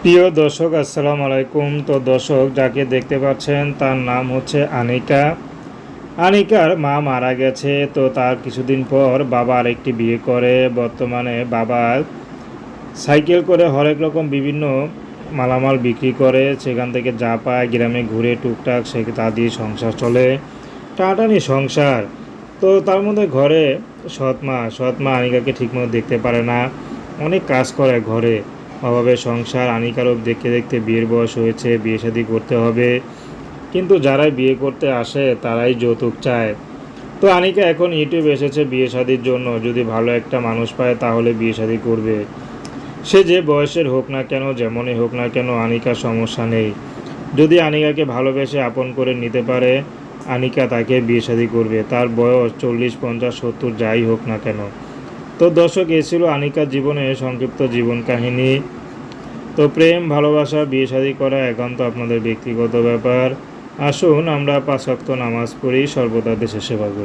প্রিয় দর্শক, আসসালামু আলাইকুম। তো দর্শক, যাকে দেখতে পাচ্ছেন তার নাম হচ্ছে আনিকা। আনিকার মা মারা গেছে। তো তার কিছুদিন পর বাবা আরেকটি বিয়ে করে। বর্তমানে বাবা সাইকেল করে হরেক রকম বিভিন্ন মালামাল বিক্রি করে, সেখান থেকে যা পায় গ্রামে ঘুরে টুকটাক সে তা দিয়ে সংসার চলে, টানাটানি সংসার। তো তার মধ্যে ঘরে সৎমা আনিকাকে ঠিকমতো দেখতে পারে না, অনেক কাজ করে ঘরে, অভাবে সংসার। আনিকারও দেখতে দেখতে বিয়ের বয়স হয়েছে, বিয়ে শাদী করতে হবে, কিন্তু যারাই বিয়ে করতে আসে তারাই যৌতুক চায়। তো আনিকা এখন ইউটিউব এসেছে বিয়ে শাদীর জন্য, যদি ভালো একটা মানুষ পায় তাহলে বিয়ে শাদী করবে। সে যে বয়সের হোক না কেন, যেমনই হোক না কেন, আনিকার সমস্যা নেই। যদি আনিকাকে ভালোবেসে আপন করে নিতে পারে, আনিকা তাকে বিয়ে শাদী করবে, তার বয়স 40, 50, 70 যাই হোক না কেন। তো দর্শক, এ ছিল আনিকার জীবনে সংক্ষিপ্ত জীবন কাহিনী। তো প্রেম, ভালোবাসা, বিয়ে শাদী করা একান্ত আপনাদের ব্যক্তিগত ব্যাপার। আসুন আমরা 5 ওয়াক্ত নামাজ পড়ি, সর্বদা দেশের সেবা করি।